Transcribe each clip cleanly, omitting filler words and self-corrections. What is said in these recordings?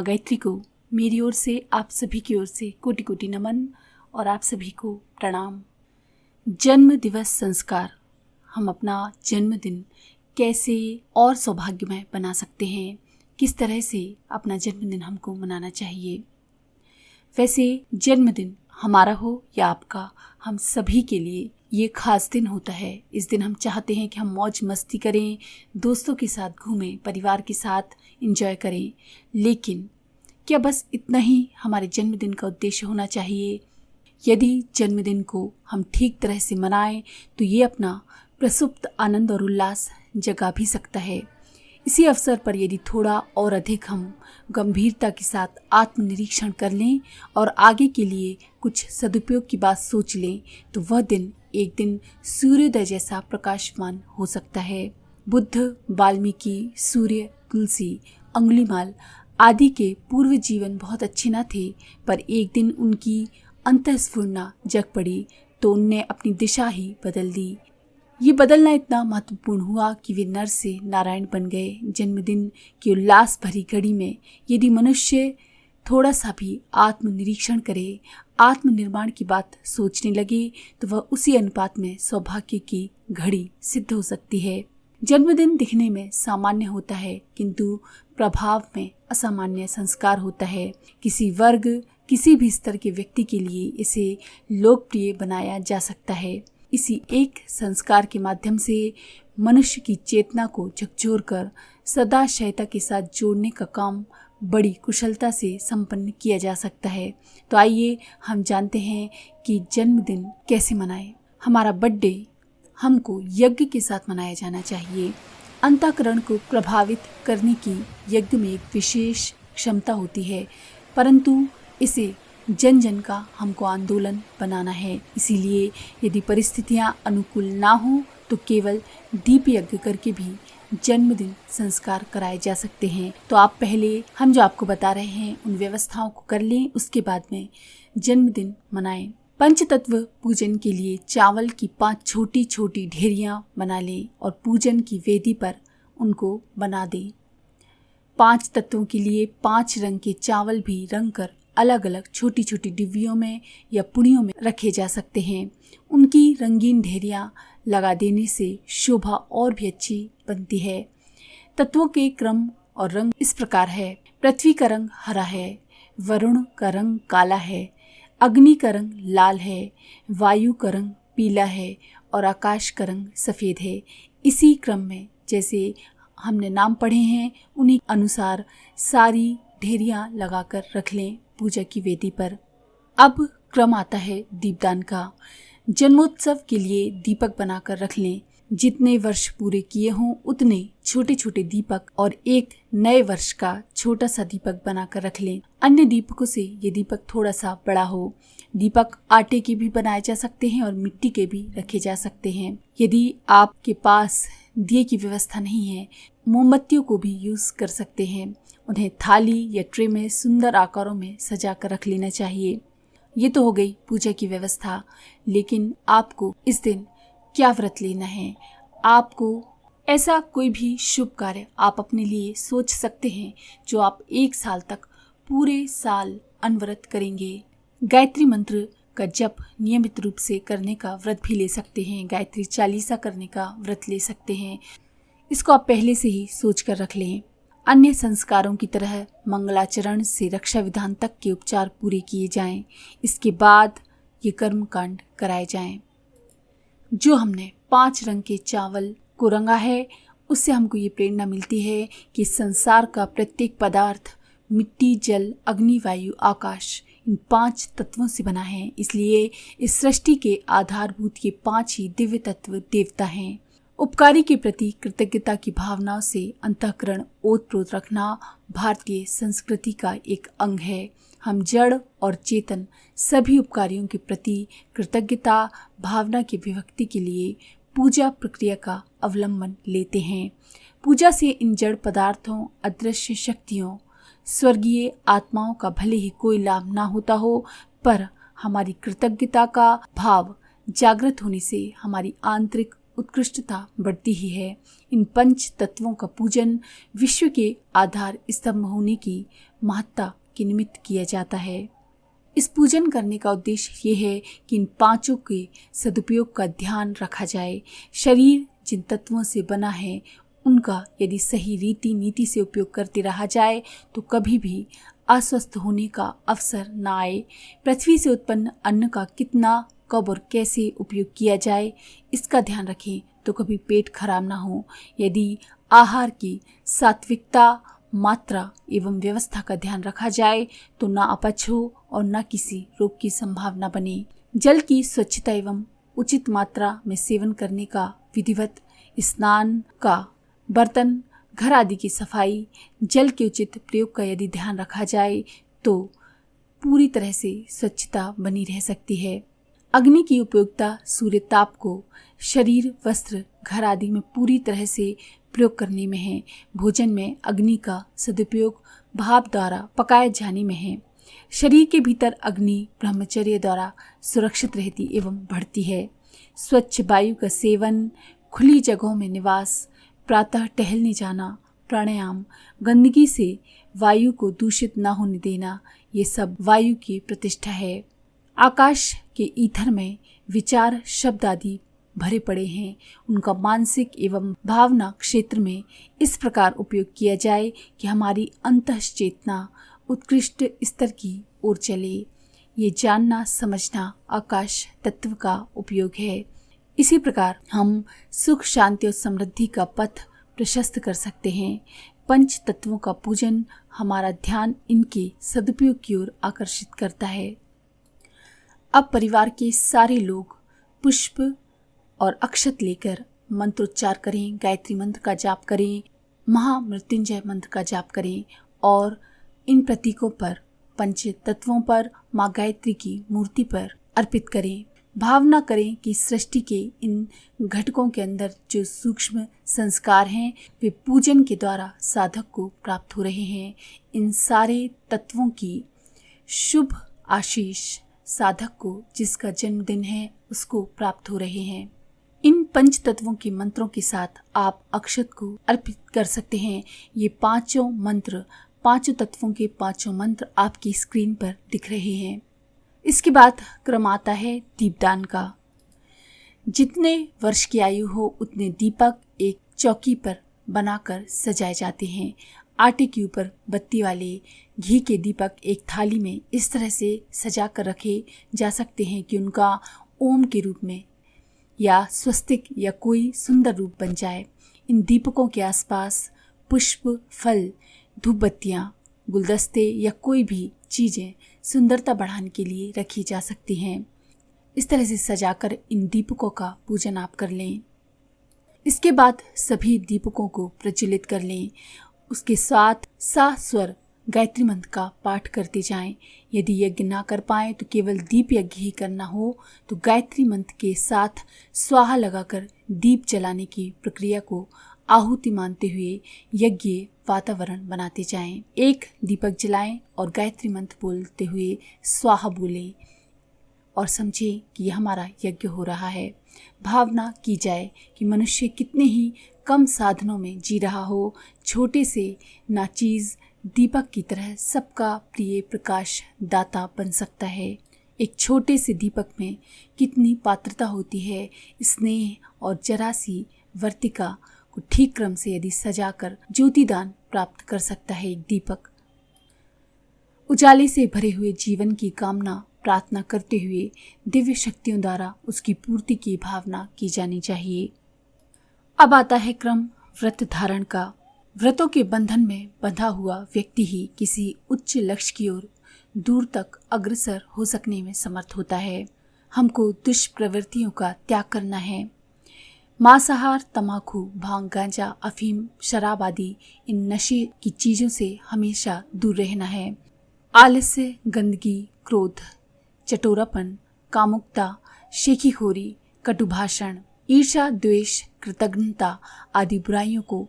माँ गायत्री को मेरी ओर से, आप सभी की ओर से कोटि कोटि नमन और आप सभी को प्रणाम। जन्म दिवस संस्कार। हम अपना जन्मदिन कैसे और सौभाग्यमय बना सकते हैं, किस तरह से अपना जन्मदिन हमको मनाना चाहिए। वैसे जन्मदिन हमारा हो या आपका, हम सभी के लिए ये खास दिन होता है। इस दिन हम चाहते हैं कि हम मौज मस्ती करें, दोस्तों के साथ घूमें, परिवार के साथ एंजॉय करें। लेकिन क्या बस इतना ही हमारे जन्मदिन का उद्देश्य होना चाहिए? यदि जन्मदिन को हम ठीक तरह से मनाएं तो ये अपना प्रसुप्त आनंद और उल्लास जगा भी सकता है। इसी अवसर पर यदि थोड़ा और अधिक हम गंभीरता के साथ आत्मनिरीक्षण कर लें और आगे के लिए कुछ सदुपयोग की बात सोच लें तो वह दिन एक दिन सूर्योदय जैसा प्रकाशमान हो सकता है। बुद्ध, वाल्मीकि, सूर्य, तुलसी, अंगुलीमाल आदि के पूर्व जीवन बहुत अच्छे न थे, पर एक दिन उनकी अंतःस्फुरना जग पड़ी तो उनने अपनी दिशा ही बदल दी। ये बदलना इतना महत्वपूर्ण हुआ कि वे नर से नारायण बन गए। जन्मदिन की उल्लास भरी घड़ी में यदि मनुष्य थोड़ा सा भी आत्मनिरीक्षण करे, आत्मनिर्माण की बात सोचने लगे तो वह उसी अनुपात में सौभाग्य की घड़ी सिद्ध हो सकती है। जन्मदिन दिखने में सामान्य होता है किंतु प्रभाव में असामान्य संस्कार होता है। किसी वर्ग, किसी भी स्तर के व्यक्ति के लिए इसे लोकप्रिय बनाया जा सकता है। इसी एक संस्कार के माध्यम से मनुष्य की चेतना को झकझोर कर सदाशयता के साथ जोड़ने का काम बड़ी कुशलता से संपन्न किया जा सकता है। तो आइए हम जानते हैं कि जन्मदिन कैसे मनाएं। हमारा बर्थडे हमको यज्ञ के साथ मनाया जाना चाहिए। अंतःकरण को प्रभावित करने की यज्ञ में एक विशेष क्षमता होती है, परंतु इसे जन जन का हमको आंदोलन बनाना है। इसीलिए यदि परिस्थितियां अनुकूल ना हो तो केवल दीप यज्ञ करके भी जन्मदिन संस्कार कराए जा सकते हैं। तो आप पहले हम जो आपको बता रहे हैं उन व्यवस्थाओं को कर लें, उसके बाद में जन्मदिन मनाएं। पंचतत्व पूजन के लिए चावल की 5 छोटी छोटी ढेरियां बना लें और पूजन की वेदी पर उनको बना दें। 5 तत्वों के लिए 5 रंग के चावल भी रंग कर अलग अलग छोटी छोटी डिब्बियों में या पुड़ियों में रखे जा सकते हैं। उनकी रंगीन ढेरियां लगा देने से शोभा और भी अच्छी बनती है। तत्वों के क्रम और रंग इस प्रकार है। पृथ्वी का रंग हरा है, वरुण का रंग काला है, अग्नि का रंग लाल है, वायु का रंग पीला है और आकाश का रंग सफ़ेद है। इसी क्रम में जैसे हमने नाम पढ़े हैं उन्हीं अनुसार सारी ढेरियां लगाकर रख लें पूजा की वेदी पर। अब क्रम आता है दीपदान का। जन्मोत्सव के लिए दीपक बनाकर रख लें। जितने वर्ष पूरे किए हों उतने छोटे छोटे दीपक और एक नए वर्ष का छोटा सा दीपक बनाकर रख लें। अन्य दीपकों से ये दीपक थोड़ा सा बड़ा हो। दीपक आटे के भी बनाए जा सकते हैं और मिट्टी के भी रखे जा सकते हैं। यदि आपके पास दिए की व्यवस्था नहीं है, मोमबत्तियों को भी यूज कर सकते हैं। उन्हें थाली या ट्रे में सुंदर आकारों में सजा कर रख लेना चाहिए। ये तो हो गई पूजा की व्यवस्था, लेकिन आपको इस दिन क्या व्रत लेना है? आपको ऐसा कोई भी शुभ कार्य आप अपने लिए सोच सकते हैं जो आप 1 साल तक पूरे साल अनवरत करेंगे। गायत्री मंत्र का जप नियमित रूप से करने का व्रत भी ले सकते हैं। गायत्री चालीसा करने का व्रत ले सकते हैं। इसको आप पहले से ही सोच कर रख लें। अन्य संस्कारों की तरह मंगलाचरण से रक्षा विधान तक के उपचार पूरे किए जाएं। इसके बाद ये कर्म कांड कराए जाएं। जो हमने 5 रंग के चावल को रंगा है, उससे हमको ये प्रेरणा मिलती है कि संसार का प्रत्येक पदार्थ मिट्टी, जल, अग्नि, वायु, आकाश इन 5 तत्वों से बना है। इसलिए इस सृष्टि के आधारभूत ये 5 ही दिव्य तत्व देवता हैं। उपकारी के प्रति कृतज्ञता की भावना से अंतःकरण ओतप्रोत रखना भारतीय संस्कृति का एक अंग है। हम जड़ और चेतन सभी उपकारियों के प्रति कृतज्ञता भावना की अभिव्यक्ति के लिए पूजा प्रक्रिया का अवलंबन लेते हैं। पूजा से इन जड़ पदार्थों, अदृश्य शक्तियों, स्वर्गीय आत्माओं का भले ही कोई लाभ ना होता हो, पर हमारी कृतज्ञता का भाव जागृत होने से हमारी आंतरिक उत्कृष्टता बढ़ती ही है। इन 5 तत्वों का पूजन विश्व के आधार स्तंभ होने की महत्ता के निमित्त किया जाता है। इस पूजन करने का उद्देश्य ये है कि इन पांचों के सदुपयोग का ध्यान रखा जाए। शरीर जिन तत्वों से बना है उनका यदि सही रीति नीति से उपयोग करते रहा जाए तो कभी भी अस्वस्थ होने का अवसर न आए। पृथ्वी से उत्पन्न अन्न का कितना, कब और कैसे उपयोग किया जाए इसका ध्यान रखें तो कभी पेट खराब ना हो। यदि आहार की सात्विकता, मात्रा एवं व्यवस्था का ध्यान रखा जाए तो ना अपच हो और न किसी रोग की संभावना बने। जल की स्वच्छता एवं उचित मात्रा में सेवन करने का विधिवत स्नान का, बर्तन घर आदि की सफाई, जल के उचित प्रयोग का यदि ध्यान रखा जाए तो पूरी तरह से स्वच्छता बनी रह सकती है। अग्नि की उपयोगिता सूर्य ताप को शरीर, वस्त्र, घर आदि में पूरी तरह से प्रयोग करने में है। भोजन में अग्नि का सदुपयोग भाप द्वारा पकाए जाने में है। शरीर के भीतर अग्नि ब्रह्मचर्य द्वारा सुरक्षित रहती एवं बढ़ती है। स्वच्छ वायु का सेवन, खुली जगहों में निवास, प्रातः टहलने जाना, प्राणायाम, गंदगी से वायु को दूषित न होने देना, ये सब वायु की प्रतिष्ठा है। आकाश के ईथर में विचार, शब्द आदि भरे पड़े हैं, उनका मानसिक एवं भावना क्षेत्र में इस प्रकार उपयोग किया जाए कि हमारी अंतःचेतना उत्कृष्ट स्तर की ओर चले। ये जानना समझना आकाश तत्व का उपयोग है। इसी प्रकार हम सुख, शांति और समृद्धि का पथ प्रशस्त कर सकते हैं। पंच तत्वों का पूजन हमारा ध्यान इनके सदुपयोग की ओर आकर्षित करता है। अब परिवार के सारे लोग पुष्प और अक्षत लेकर मंत्रोच्चार करें, गायत्री मंत्र का जाप करें, महामृत्युंजय मंत्र का जाप करें और इन प्रतीकों पर, पंच तत्वों पर, माँ गायत्री की मूर्ति पर अर्पित करें। भावना करें कि सृष्टि के इन घटकों के अंदर जो सूक्ष्म संस्कार हैं वे पूजन के द्वारा साधक को प्राप्त हो रहे हैं। इन सारे तत्वों की शुभ आशीष साधक को, जिसका जन्मदिन है, उसको प्राप्त हो रहे हैं। इन पंच तत्वों के मंत्रों के साथ आप अक्षत को अर्पित कर सकते हैं। ये पांचों मंत्र, पांचों तत्वों के पांचों मंत्र आपकी स्क्रीन पर दिख रहे हैं। इसके बाद क्रम आता है दीपदान का। जितने वर्ष की आयु हो उतने दीपक एक चौकी पर बनाकर सजाए जाते हैं। आटे के ऊपर बत्ती वाले घी के दीपक एक थाली में इस तरह से सजा कर रखे जा सकते हैं कि उनका ओम के रूप में या स्वस्तिक या कोई सुंदर रूप बन जाए। इन दीपकों के आसपास पुष्प, फल, धूप बत्तियाँ, गुलदस्ते या कोई भी चीज़ें सुंदरता बढ़ाने के लिए रखी जा सकती हैं। इस तरह से सजाकर इन दीपकों का पूजन आप कर लें। इसके बाद सभी दीपकों को प्रज्वलित कर लें। उसके साथ सा स्वर गायत्री मंत्र का पाठ करते जाएं। यदि यज्ञ ना कर पाएं तो केवल दीप यज्ञ ही करना हो तो गायत्री मंत्र के साथ स्वाहा लगाकर दीप जलाने की प्रक्रिया को आहुति मानते हुए यज्ञ वातावरण बनाते जाएं। एक दीपक जलाएं और गायत्री मंत्र बोलते हुए स्वाहा बोलें और समझें कि यह हमारा यज्ञ हो रहा है। भावना की जाए कि मनुष्य कितने ही कम साधनों में जी रहा हो, छोटे से नाचीज दीपक की तरह सबका प्रिय प्रकाश दाता बन सकता है। एक छोटे से दीपक में कितनी पात्रता होती है। स्नेह और जरा सी वर्तिका को ठीक क्रम से यदि सजाकर ज्योतिदान प्राप्त कर सकता है एक दीपक। उजाले से भरे हुए जीवन की कामना प्रार्थना करते हुए दिव्य शक्तियों द्वारा उसकी पूर्ति की भावना की जानी चाहिए। अब आता है क्रम व्रत धारण का। व्रतों के बंधन में बंधा हुआ व्यक्ति ही किसी उच्च लक्ष्य की ओर दूर तक अग्रसर हो सकने में समर्थ होता है। हमको दुष्प्रवृत्तियों का त्याग करना है। मांसाहार, तंबाकू, भांग, गांजा, अफीम, शराब आदि इन नशे की चीजों से हमेशा दूर रहना है। आलस्य, गंदगी, क्रोध, चटोरापन, कामुकता, शेखीखोरी, कटुभाषण, ईर्ष्या, द्वेष, कृतज्ञता आदि बुराइयों को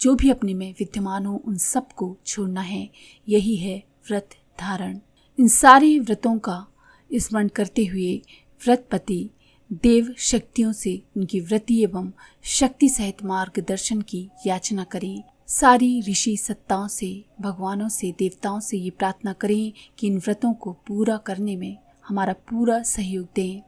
जो भी अपने में विद्यमान हो उन सबको छोड़ना है। यही है व्रत धारण। इन सारे व्रतों का स्मरण करते हुए व्रतपति देव शक्तियों से उनकी व्रति एवं शक्ति सहित मार्गदर्शन की याचना करें। सारी ऋषि सत्ताओं से, भगवानों से, देवताओं से ये प्रार्थना करें कि इन व्रतों को पूरा करने में हमारा पूरा सहयोग दें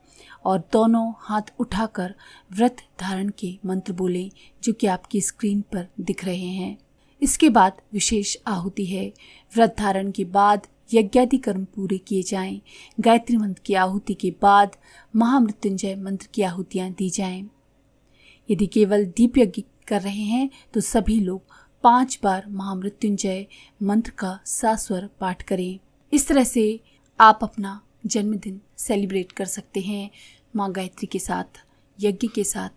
और दोनों हाथ उठाकर व्रत धारण के मंत्र बोलें जो कि आपकी स्क्रीन पर दिख रहे हैं। इसके बाद विशेष आहुति है। व्रत धारण के बाद यज्ञादि कर्म पूरे किए जाएं। गायत्री मंत्र की आहुति के बाद महामृत्युंजय मंत्र की आहुतियां दी जाएं। यदि केवल दीप यज्ञ कर रहे हैं तो सभी लोग 5 बार महामृत्युंजय मंत्र का सास्वर पाठ करें। इस तरह से आप अपना जन्मदिन सेलिब्रेट कर सकते हैं माँ गायत्री के साथ, यज्ञ के साथ,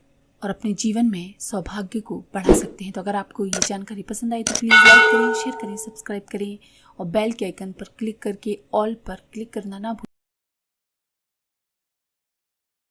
और अपने जीवन में सौभाग्य को बढ़ा सकते हैं। तो अगर आपको ये जानकारी पसंद आई तो प्लीज़ लाइक करें, शेयर करें, सब्सक्राइब करें और बेल के आइकन पर क्लिक करके ऑल पर क्लिक करना ना भूलें।